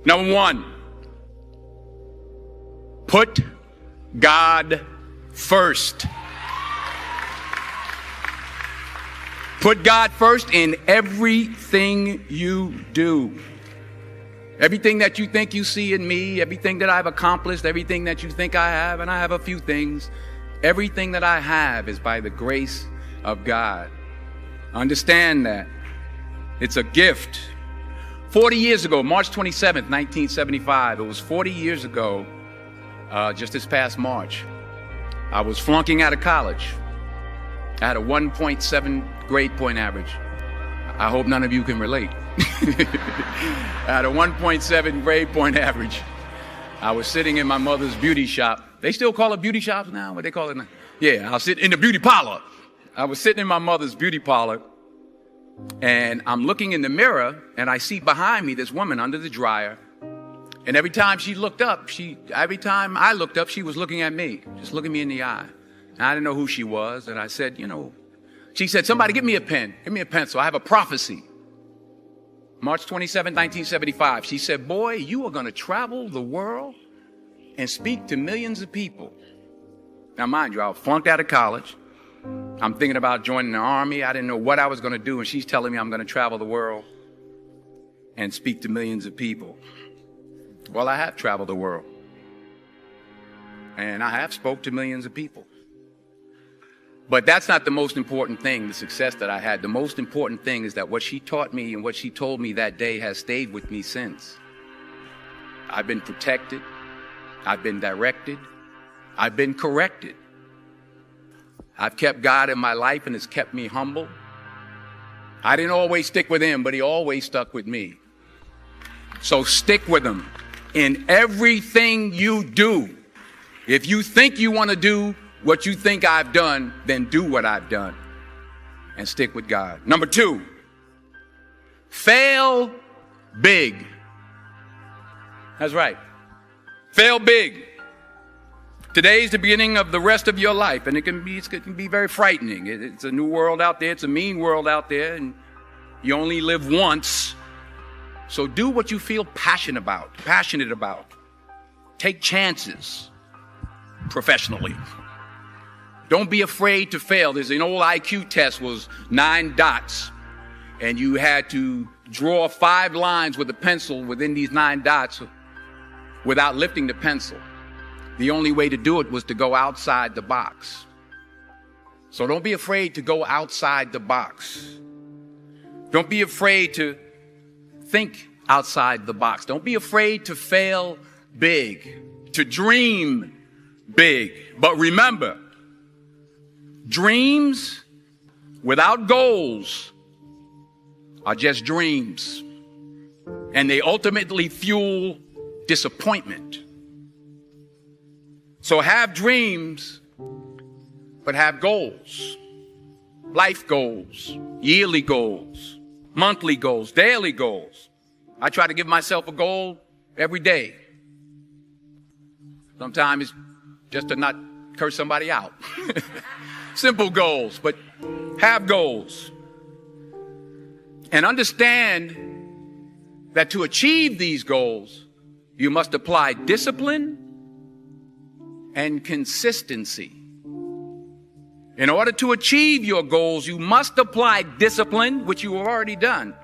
Number one, put God first. Put God first in everything you do. Everything that you think you see in me, everything that I've accomplished, everything that you think I have, and I have a few things, everything that I have is by the grace of God. Understand that. It's a gift. 40 years ago, March 27th, 1975, it was 40 years ago, just this past March, I was flunking out of college. I had a 1.7 grade point average. I hope none of you can relate. I had a 1.7 grade point average. I was sitting in my mother's beauty shop. They still call it beauty shops now? What they call it now? Yeah, I was sitting in the beauty parlor. I was sitting in my mother's beauty parlor, and I'm looking in the mirror, and I see behind me this woman under the dryer. And every time I looked up, she was looking at me, just looking me in the eye. And I didn't know who she was. And I said, she said, somebody give me a pen, give me a pencil. I have a prophecy. March 27, 1975. She said, boy, you are going to travel the world and speak to millions of people. Now, mind you, I was flunked out of college. I'm thinking about joining the army. I didn't know what I was going to do. And she's telling me I'm going to travel the world and speak to millions of people. Well, I have traveled the world. And I have spoke to millions of people. But that's not the most important thing, the success that I had. The most important thing is that what she taught me and what she told me that day has stayed with me since. I've been protected. I've been directed. I've been corrected. I've kept God in my life, and it's kept me humble. I didn't always stick with him, but he always stuck with me. So stick with him in everything you do. If you think you want to do what you think I've done, then do what I've done and stick with God. Number two, fail big. That's right. Fail big. Today's the beginning of the rest of your life, and it can be very frightening. It's a new world out there. It's a mean world out there, and you only live once. So do what you feel passionate about. Take chances professionally. Don't be afraid to fail. There's an old IQ test, was 9 dots, and you had to draw 5 lines with a pencil within these 9 dots without lifting the pencil. The only way to do it was to go outside the box. So don't be afraid to go outside the box. Don't be afraid to think outside the box. Don't be afraid to fail big, to dream big. But remember, dreams without goals are just dreams, and they ultimately fuel disappointment. So have dreams, but have goals. Life goals, yearly goals, monthly goals, daily goals. I try to give myself a goal every day. Sometimes it's just to not curse somebody out. Simple goals, but have goals. And understand that to achieve these goals, you must apply discipline and consistency. In order to achieve your goals, you must apply discipline, which you have already done,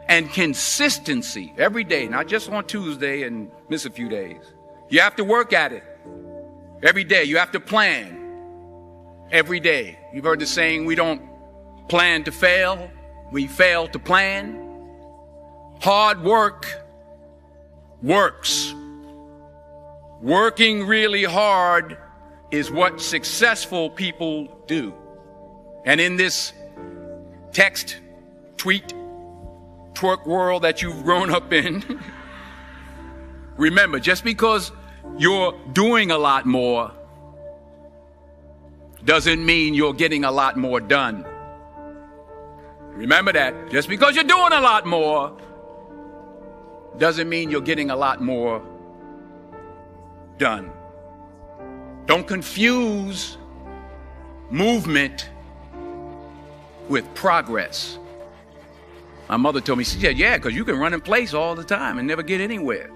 and consistency every day, not just on Tuesday and miss a few days. You have to work at it every day. You have to plan every day. You've heard the saying, we don't plan to fail, we fail to plan. Hard work works. Working really hard is what successful people do. And in this text, tweet, twerk world that you've grown up in, remember, just because you're doing a lot more doesn't mean you're getting a lot more done. Remember that. Just because you're doing a lot more doesn't mean you're getting a lot more done. Don't confuse movement with progress. My mother told me, she said, yeah, because you can run in place all the time and never get anywhere.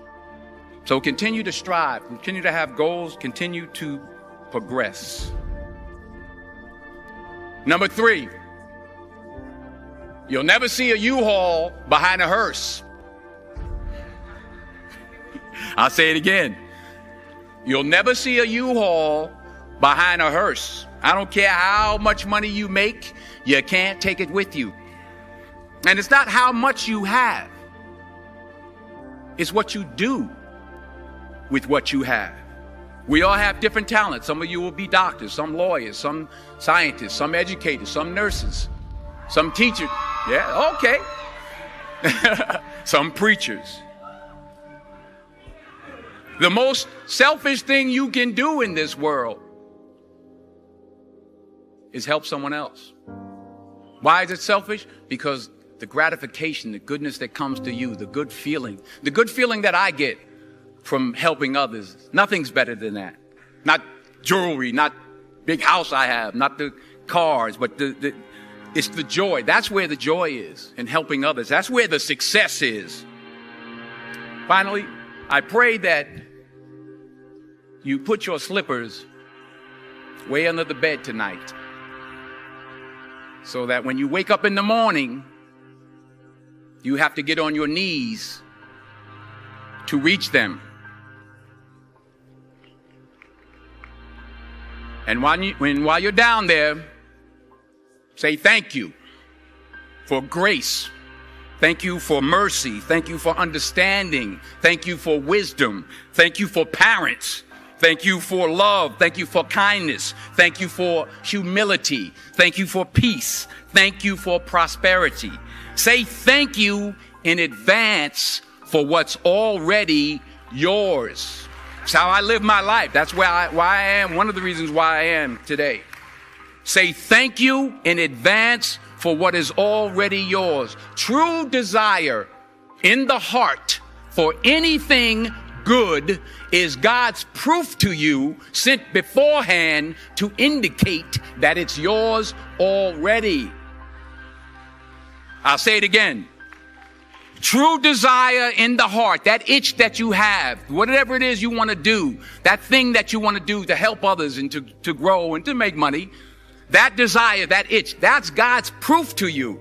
So continue to strive, continue to have goals, continue to progress. Number 3, you'll never see a U-Haul behind a hearse. I'll say it again. You'll never see a U-Haul behind a hearse. I don't care how much money you make, you can't take it with you. And it's not how much you have. It's what you do with what you have. We all have different talents. Some of you will be doctors, some lawyers, some scientists, some educators, some nurses, some teachers. Yeah, okay. Some preachers. The most selfish thing you can do in this world is help someone else. Why is it selfish? Because the gratification, the goodness that comes to you, the good feeling that I get from helping others, nothing's better than that. Not jewelry, not big house I have, not the cars, but it's the joy. That's where the joy is, in helping others. That's where the success is. Finally, I pray that you put your slippers way under the bed tonight, so that when you wake up in the morning, you have to get on your knees to reach them. And while you're down there, say thank you for grace. Thank you for mercy. Thank you for understanding. Thank you for wisdom. Thank you for parents. Thank you for love. Thank you for kindness. Thank you for humility. Thank you for peace. Thank you for prosperity. Say thank you in advance for what's already yours. It's how I live my life. That's why I am. One of the reasons why I am today. Say thank you in advance for what is already yours. True desire in the heart for anything good is God's proof to you, sent beforehand to indicate that it's yours already. I'll say it again. True desire in the heart, that itch that you have, whatever it is you want to do, that thing that you want to do to help others and to grow and to make money, that desire, that itch, that's God's proof to you,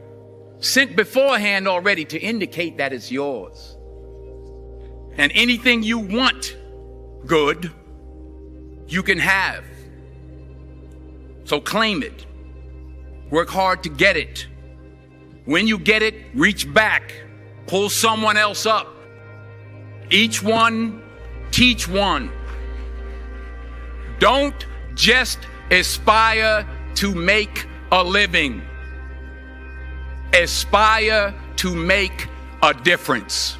sent beforehand already to indicate that it's yours. And anything you want good, you can have. So claim it. Work hard to get it. When you get it, reach back. Pull someone else up. Each one, teach one. Don't just aspire to make a living. Aspire to make a difference.